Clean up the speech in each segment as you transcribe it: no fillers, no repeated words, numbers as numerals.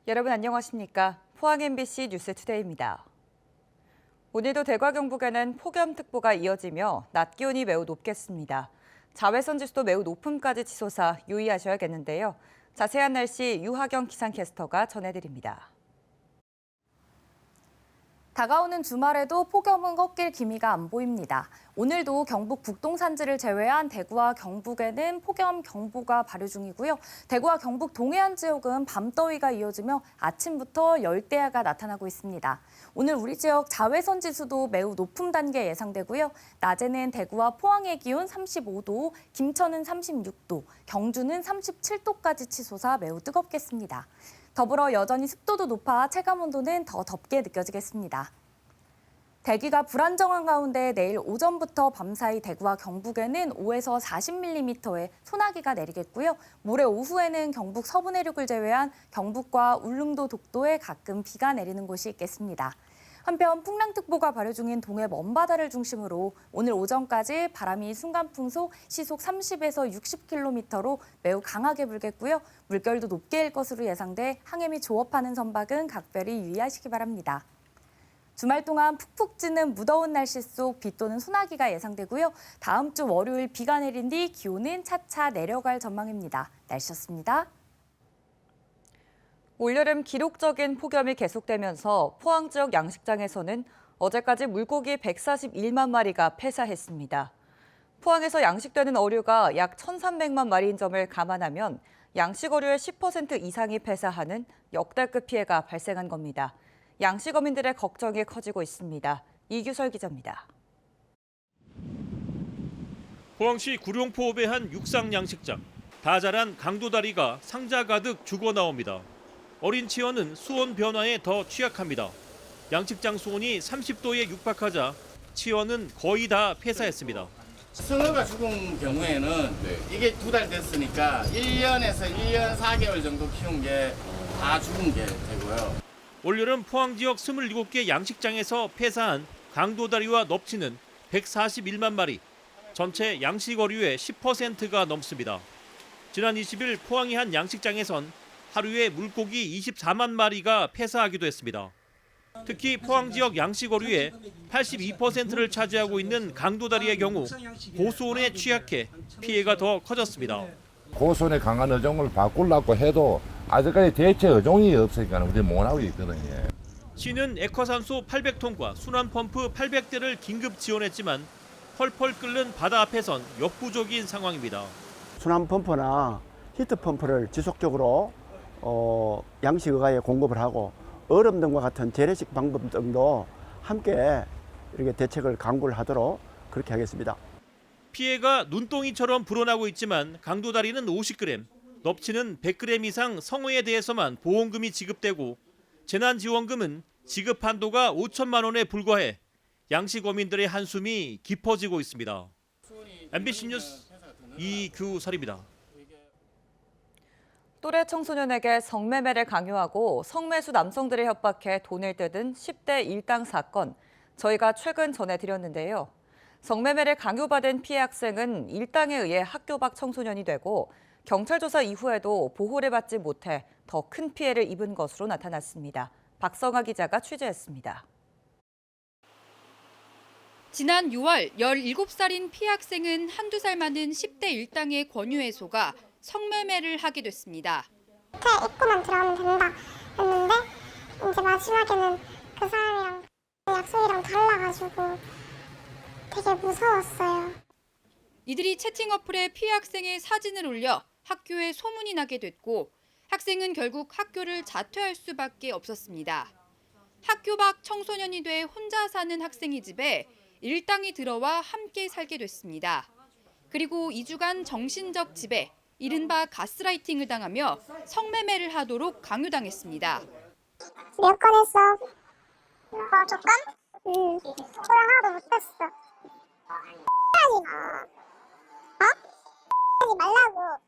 여러분 안녕하십니까? 포항 MBC 뉴스투데이입니다. 오늘도 대과 경북에는 폭염특보가 이어지며 낮 기온이 매우 높겠습니다. 자외선 지수도 매우 높음까지 치솟아 유의하셔야겠는데요. 자세한 날씨 유하경 기상캐스터가 전해드립니다. 다가오는 주말에도 폭염은 꺾일 기미가 안 보입니다. 오늘도 경북 북동 산지를 제외한 대구와 경북에는 폭염 경보가 발효 중이고요. 대구와 경북 동해안 지역은 밤더위가 이어지며 아침부터 열대야가 나타나고 있습니다. 오늘 우리 지역 자외선 지수도 매우 높은 단계 예상되고요. 낮에는 대구와 포항의 기온 35도, 김천은 36도, 경주는 37도까지 치솟아 매우 뜨겁겠습니다. 더불어 여전히 습도도 높아 체감온도는 더 덥게 느껴지겠습니다. 대기가 불안정한 가운데 내일 오전부터 밤사이 대구와 경북에는 5에서 40mm의 소나기가 내리겠고요. 모레 오후에는 경북 서부 내륙을 제외한 경북과 울릉도, 독도에 가끔 비가 내리는 곳이 있겠습니다. 한편 풍랑특보가 발효 중인 동해 먼바다를 중심으로 오늘 오전까지 바람이 순간풍속 시속 30에서 60km로 매우 강하게 불겠고요. 물결도 높게 일 것으로 예상돼 항해 및 조업하는 선박은 각별히 유의하시기 바랍니다. 주말 동안 푹푹 찌는 무더운 날씨 속 비 또는 소나기가 예상되고요. 다음 주 월요일 비가 내린 뒤 기온은 차차 내려갈 전망입니다. 날씨였습니다. 올여름 기록적인 폭염이 계속되면서 포항 지역 양식장에서는 어제까지 물고기 141만 마리가 폐사했습니다. 포항에서 양식되는 어류가 약 1,300만 마리인 점을 감안하면 양식 어류의 10% 이상이 폐사하는 역대급 피해가 발생한 겁니다. 양식어민들의 걱정이 커지고 있습니다. 이규설 기자입니다. 포항시 구룡포읍의 한 육상 양식장. 다 자란 강도다리가 상자 가득 죽어 나옵니다. 어린 치어는 수온 변화에 더 취약합니다. 양식장 수온이 30도에 육박하자 치어는 거의 다 폐사했습니다. 승어가 죽은 경우에는 이게 2달 됐으니까 1년에서 1년 4개월 정도 키운 게 다 죽은 게 되고요. 올여름 포항 지역 27개 양식장에서 폐사한 강도다리와 넙치는 141만 마리, 전체 양식 어류의 10%가 넘습니다. 지난 20일 포항의 한 양식장에선 하루에 물고기 24만 마리가 폐사하기도 했습니다. 특히 포항 지역 양식 어류의 82%를 차지하고 있는 강도다리의 경우 고수온에 취약해 피해가 더 커졌습니다. 고수온에 강한 어종을 바꾸려고 해도 아직까지 대체 어종이 없으니까 우리 못하고 있거든요. 시는 액화산소 800톤과 순환펌프 800대를 긴급 지원했지만 펄펄 끓는 바다 앞에선 역부족인 상황입니다. 순환펌프나 히트펌프를 지속적으로 양식어가에 공급을 하고 얼음 등과 같은 재래식 방법 등도 함께 이렇게 대책을 강구를 하도록 그렇게 하겠습니다. 피해가 눈덩이처럼 불어나고 있지만 강도다리는 50g, 넙치는 100g 이상 성어에 대해서만 보험금이 지급되고 재난지원금은 지급 한도가 5천만 원에 불과해 양식어민들의 한숨이 깊어지고 있습니다. MBC 뉴스 이규설입니다. 또래 청소년에게 성매매를 강요하고 성매수 남성들을 협박해 돈을 떼든 10대 일당 사건, 저희가 최근 전해드렸는데요. 성매매를 강요받은 피해 학생은 일당에 의해 학교 밖 청소년이 되고 경찰 조사 이후에도 보호를 받지 못해 더 큰 피해를 입은 것으로 나타났습니다. 박성아 기자가 취재했습니다. 지난 6월 17살인 피해 학생은 한두 살 많은 10대 일당의 권유에 속아 성매매를 하게 됐습니다. 밑에 입구만 들어가면 된다 했는데 이제 마지막에는 그 사람이랑 약속이랑 달라가지고 되게 무서웠어요. 이들이 채팅 어플에 피해 학생의 사진을 올려 학교에 소문이 나게 됐고 학생은 결국 학교를 자퇴할 수밖에 없었습니다. 학교 밖 청소년이 돼 혼자 사는 학생의 집에 일당이 들어와 함께 살게 됐습니다. 그리고 2주간 정신적 지배, 이른바 가스라이팅을 당하며 성매매를 하도록 강요당했습니다. 몇 건 했어? 조건? 응. 저랑 하나도 못했어. 하지 마. 하지 말라고.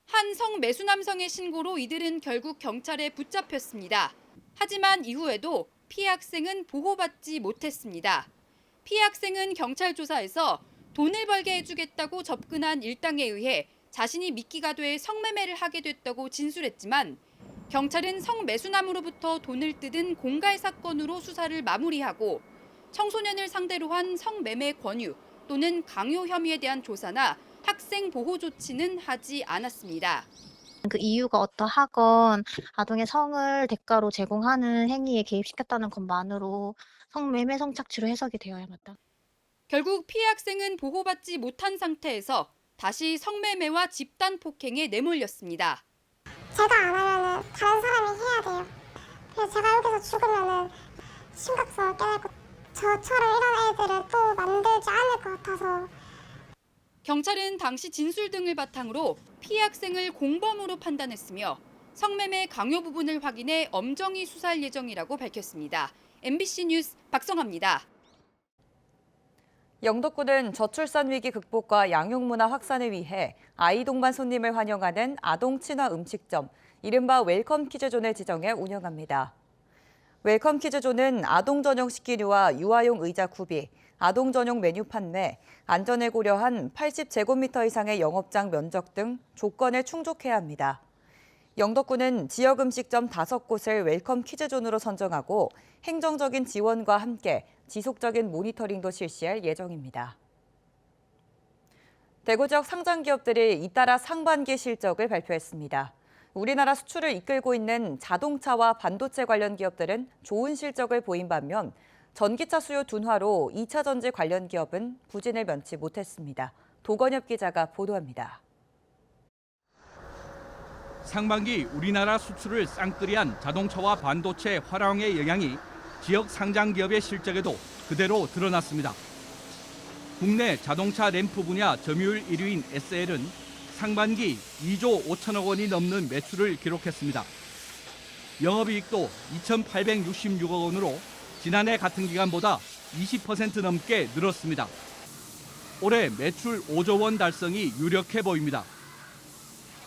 한 성매수 남성의 신고로 이들은 결국 경찰에 붙잡혔습니다. 하지만 이후에도 피해 학생은 보호받지 못했습니다. 피해 학생은 경찰 조사에서 돈을 벌게 해주겠다고 접근한 일당에 의해 자신이 미끼가 돼 성매매를 하게 됐다고 진술했지만 경찰은 성매수남으로부터 돈을 뜯은 공갈 사건으로 수사를 마무리하고 청소년을 상대로 한 성매매 권유 또는 강요 혐의에 대한 조사나 학생 보호 조치는 하지 않았습니다. 그 이유가 어떠하건 아동의 성을 대가로 제공하는 행위에 개입시켰다는 것만으로 성매매 성착취로 해석이 되어야 마땅. 결국 피해 학생은 보호받지 못한 상태에서 다시 성매매와 집단 폭행에 내몰렸습니다. 제가 안 하면은 다른 사람이 해야 돼요. 그래서 제가 여기서 죽으면은 심각성을 깨닫고 저처럼 이런 애들을 또 만들지 않을 것 같아서. 경찰은 당시 진술 등을 바탕으로 피해 학생을 공범으로 판단했으며 성매매 강요 부분을 확인해 엄정히 수사할 예정이라고 밝혔습니다. MBC 뉴스 박성아입니다. 영덕군은 저출산 위기 극복과 양육 문화 확산을 위해 아이 동반 손님을 환영하는 아동 친화 음식점, 이른바 웰컴 키즈존을 지정해 운영합니다. 웰컴 키즈존은 아동 전용 식기류와 유아용 의자 구비, 아동 전용 메뉴 판매, 안전을 고려한 80제곱미터 이상의 영업장 면적 등 조건을 충족해야 합니다. 영덕군은 지역 음식점 5곳을 웰컴 키즈존으로 선정하고 행정적인 지원과 함께 지속적인 모니터링도 실시할 예정입니다. 대구 지역 상장 기업들이 잇따라 상반기 실적을 발표했습니다. 우리나라 수출을 이끌고 있는 자동차와 반도체 관련 기업들은 좋은 실적을 보인 반면 전기차 수요 둔화로 2차 전지 관련 기업은 부진을 면치 못했습니다. 도건엽 기자가 보도합니다. 상반기 우리나라 수출을 쌍끌이한 자동차와 반도체 화랑의 영향이 지역 상장 기업의 실적에도 그대로 드러났습니다. 국내 자동차 램프 분야 점유율 1위인 SL은 상반기 2조 5천억 원이 넘는 매출을 기록했습니다. 영업이익도 2,866억 원으로 지난해 같은 기간보다 20% 넘게 늘었습니다. 올해 매출 5조 원 달성이 유력해 보입니다.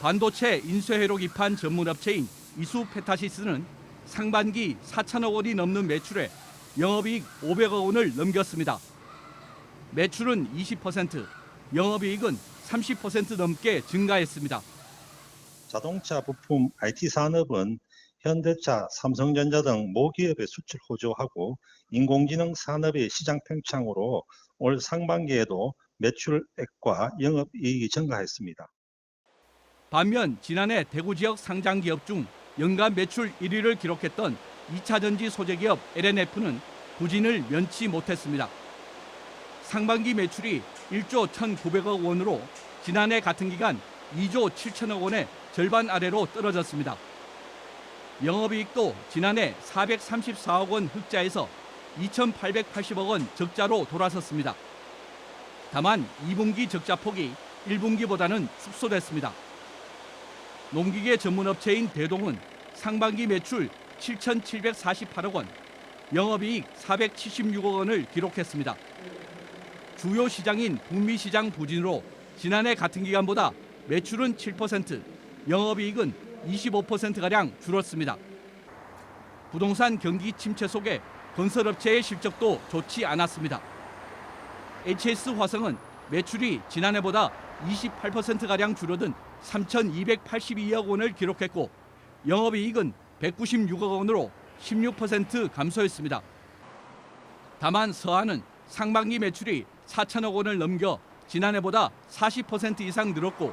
반도체 인쇄회로 기판 전문업체인 이수페타시스는 상반기 4천억 원이 넘는 매출에 영업이익 500억 원을 넘겼습니다. 매출은 20%, 영업이익은 30% 넘게 증가했습니다. 자동차 부품 IT 산업은 현대차, 삼성전자 등 모기업의 수출 호조하고 인공지능 산업의 시장 팽창으로 올 상반기에도 매출액과 영업이익이 증가했습니다. 반면 지난해 대구 지역 상장 기업 중 연간 매출 1위를 기록했던 2차 전지 소재 기업 LNF는 부진을 면치 못했습니다. 상반기 매출이 1조 1,900억 원으로 지난해 같은 기간 2조 7천억 원의 절반 아래로 떨어졌습니다. 영업이익도 지난해 434억 원 흑자에서 2,880억 원 적자로 돌아섰습니다. 다만 2분기 적자폭이 1분기보다는 축소됐습니다. 농기계 전문업체인 대동은 상반기 매출 7,748억 원, 영업이익 476억 원을 기록했습니다. 주요 시장인 북미 시장 부진으로 지난해 같은 기간보다 매출은 7%, 영업이익은 25%가량 줄었습니다. 부동산 경기 침체 속에 건설업체의 실적도 좋지 않았습니다. HS화성은 매출이 지난해보다 28%가량 줄어든 3,282억 원을 기록했고 영업이익은 196억 원으로 16% 감소했습니다. 다만 서한은 상반기 매출이 4천억 원을 넘겨 지난해보다 40% 이상 늘었고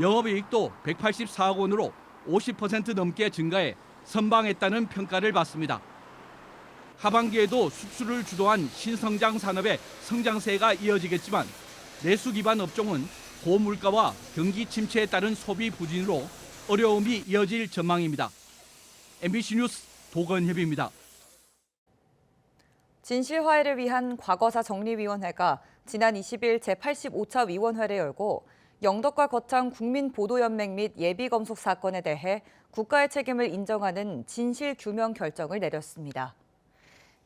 영업이익도 184억 원으로 50% 넘게 증가해 선방했다는 평가를 받습니다. 하반기에도 수출을 주도한 신성장 산업의 성장세가 이어지겠지만 내수 기반 업종은 고물가와 경기 침체에 따른 소비 부진으로 어려움이 이어질 전망입니다. MBC 뉴스 도건협입니다. 진실화해를 위한 과거사 정리위원회가 지난 20일 제85차 위원회를 열고 영덕과 거창 국민보도연맹 및 예비검속 사건에 대해 국가의 책임을 인정하는 진실규명 결정을 내렸습니다.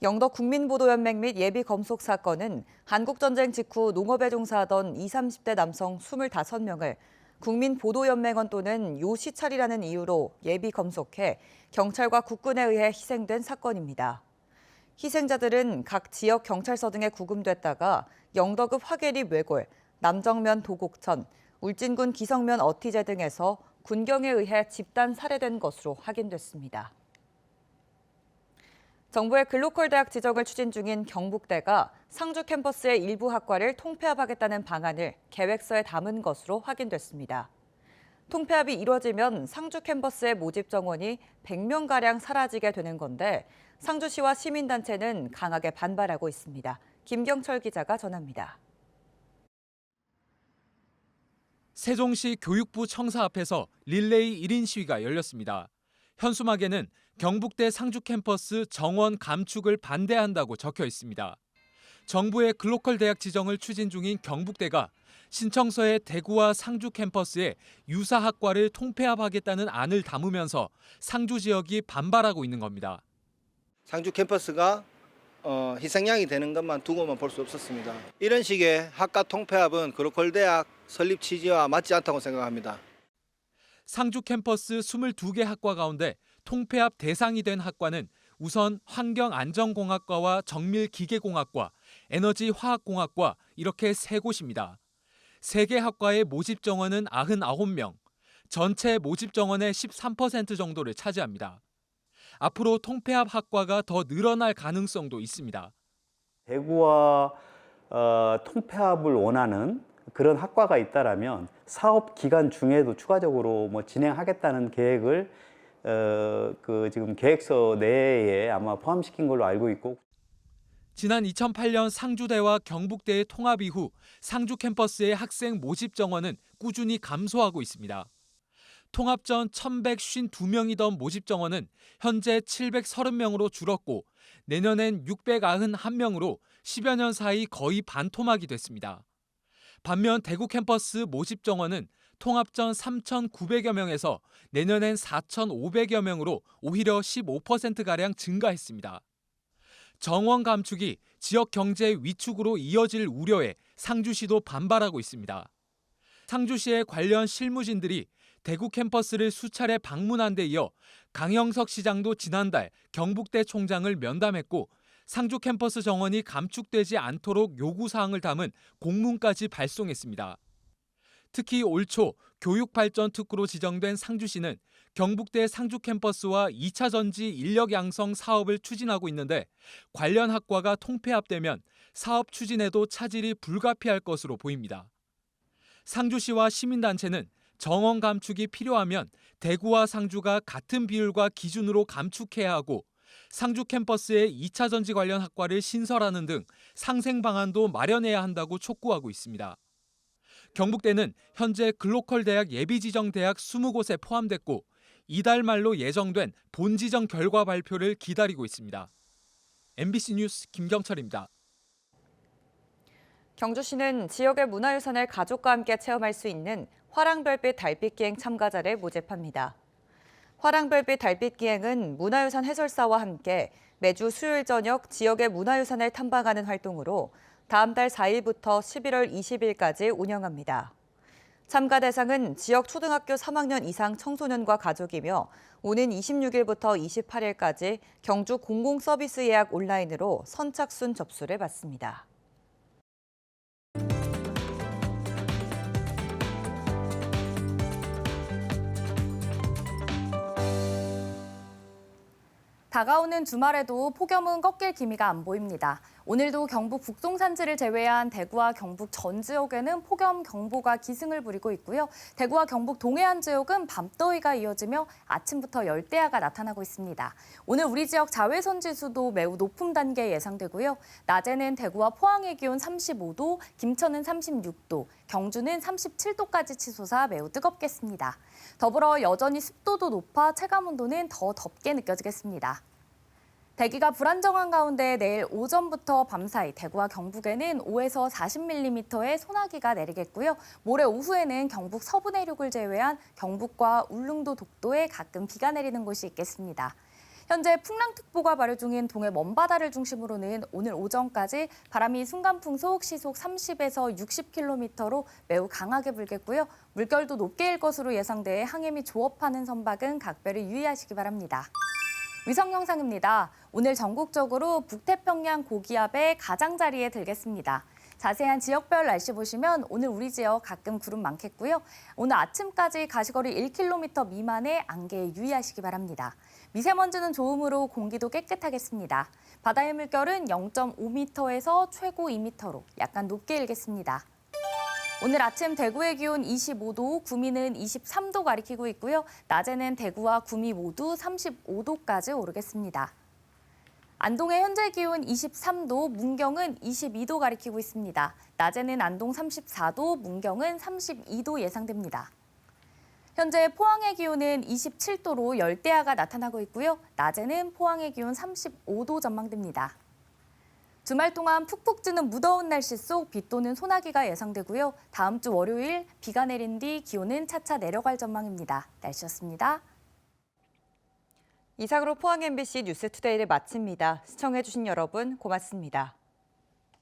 영덕 국민보도연맹 및 예비검속 사건은 한국전쟁 직후 농업에 종사하던 20, 30대 남성 25명을 국민보도연맹원 또는 요시찰이라는 이유로 예비검속해 경찰과 국군에 의해 희생된 사건입니다. 희생자들은 각 지역 경찰서 등에 구금됐다가 영덕읍 화계리 뇌골, 남정면 도곡천, 울진군 기성면 어티제 등에서 군경에 의해 집단 살해된 것으로 확인됐습니다. 정부의 글로컬 대학 지정을 추진 중인 경북대가 상주 캠퍼스의 일부 학과를 통폐합하겠다는 방안을 계획서에 담은 것으로 확인됐습니다. 통폐합이 이뤄지면 상주 캠퍼스의 모집 정원이 100명가량 사라지게 되는 건데 상주시와 시민단체는 강하게 반발하고 있습니다. 김경철 기자가 전합니다. 세종시 교육부 청사 앞에서 릴레이 1인 시위가 열렸습니다. 현수막에는 경북대 상주 캠퍼스 정원 감축을 반대한다고 적혀 있습니다. 정부의 글로컬 대학 지정을 추진 중인 경북대가 신청서에 대구와 상주 캠퍼스에 유사 학과를 통폐합하겠다는 안을 담으면서 상주 지역이 반발하고 있는 겁니다. 상주 캠퍼스가 희생양이 되는 것만 두고만 볼 수 없었습니다. 이런 식의 학과 통폐합은 글로컬 대학 설립 취지와 맞지 않다고 생각합니다. 상주 캠퍼스 22개 학과 가운데 통폐합 대상이 된 학과는 우선 환경안전공학과와 정밀기계공학과, 에너지화학공학과 이렇게 3곳입니다. 3개 학과의 모집 정원은 99명, 전체 모집 정원의 13% 정도를 차지합니다. 앞으로 통폐합 학과가 더 늘어날 가능성도 있습니다. 대구와 통폐합을 원하는 그런 학과가 있다라면 사업 기간 중에도 추가적으로 진행하겠다는 계획을 지금 계획서 내에 아마 포함시킨 걸로 알고 있고. 지난 2008년 상주대와 경북대의 통합 이후 상주 캠퍼스의 학생 모집 정원은 꾸준히 감소하고 있습니다. 통합 전 1,152명이던 모집 정원은 현재 730명으로 줄었고 내년엔 691명으로 10여 년 사이 거의 반토막이 됐습니다. 반면 대구 캠퍼스 모집 정원은 통합 전 3,900여 명에서 내년엔 4,500여 명으로 오히려 15%가량 증가했습니다. 정원 감축이 지역 경제 위축으로 이어질 우려에 상주시도 반발하고 있습니다. 상주시의 관련 실무진들이 대구 캠퍼스를 수차례 방문한 데 이어 강형석 시장도 지난달 경북대 총장을 면담했고 상주 캠퍼스 정원이 감축되지 않도록 요구사항을 담은 공문까지 발송했습니다. 특히 올 초 교육발전특구로 지정된 상주시는 경북대 상주 캠퍼스와 2차 전지 인력 양성 사업을 추진하고 있는데 관련 학과가 통폐합되면 사업 추진에도 차질이 불가피할 것으로 보입니다. 상주시와 시민단체는 정원 감축이 필요하면 대구와 상주가 같은 비율과 기준으로 감축해야 하고 상주 캠퍼스에 2차 전지 관련 학과를 신설하는 등 상생 방안도 마련해야 한다고 촉구하고 있습니다. 경북대는 현재 글로컬 대학 예비지정 대학 20곳에 포함됐고 이달 말로 예정된 본지정 결과 발표를 기다리고 있습니다. MBC 뉴스 김경철입니다. 경주시는 지역의 문화유산을 가족과 함께 체험할 수 있는 화랑별빛 달빛기행 참가자를 모집합니다. 화랑별빛 달빛기행은 문화유산 해설사와 함께 매주 수요일 저녁 지역의 문화유산을 탐방하는 활동으로 다음 달 4일부터 11월 20일까지 운영합니다. 참가 대상은 지역 초등학교 3학년 이상 청소년과 가족이며 오는 26일부터 28일까지 경주 공공서비스 예약 온라인으로 선착순 접수를 받습니다. 다가오는 주말에도 폭염은 꺾일 기미가 안 보입니다. 오늘도 경북 북동 산지를 제외한 대구와 경북 전 지역에는 폭염 경보가 기승을 부리고 있고요. 대구와 경북 동해안 지역은 밤더위가 이어지며 아침부터 열대야가 나타나고 있습니다. 오늘 우리 지역 자외선 지수도 매우 높은 단계 예상되고요. 낮에는 대구와 포항의 기온 35도, 김천은 36도, 경주는 37도까지 치솟아 매우 뜨겁겠습니다. 더불어 여전히 습도도 높아 체감온도는 더 덥게 느껴지겠습니다. 대기가 불안정한 가운데 내일 오전부터 밤사이 대구와 경북에는 5에서 40mm의 소나기가 내리겠고요. 모레 오후에는 경북 서부 내륙을 제외한 경북과 울릉도 독도에 가끔 비가 내리는 곳이 있겠습니다. 현재 풍랑특보가 발효 중인 동해 먼바다를 중심으로는 오늘 오전까지 바람이 순간풍속 시속 30에서 60km로 매우 강하게 불겠고요. 물결도 높게 일 것으로 예상돼 항해 및 조업하는 선박은 각별히 유의하시기 바랍니다. 위성 영상입니다. 오늘 전국적으로 북태평양 고기압의 가장자리에 들겠습니다. 자세한 지역별 날씨 보시면 오늘 우리 지역 가끔 구름 많겠고요. 오늘 아침까지 가시거리 1km 미만의 안개에 유의하시기 바랍니다. 미세먼지는 좋음으로 공기도 깨끗하겠습니다. 바다의 물결은 0.5m에서 최고 2m로 약간 높게 일겠습니다. 오늘 아침 대구의 기온 25도, 구미는 23도 가리키고 있고요. 낮에는 대구와 구미 모두 35도까지 오르겠습니다. 안동의 현재 기온 23도, 문경은 22도 가리키고 있습니다. 낮에는 안동 34도, 문경은 32도 예상됩니다. 현재 포항의 기온은 27도로 열대야가 나타나고 있고요. 낮에는 포항의 기온 35도 전망됩니다. 주말 동안 푹푹 찌는 무더운 날씨 속 비 또는 소나기가 예상되고요. 다음 주 월요일 비가 내린 뒤 기온은 차차 내려갈 전망입니다. 날씨였습니다. 이상으로 포항 MBC 뉴스투데이를 마칩니다. 시청해주신 여러분 고맙습니다.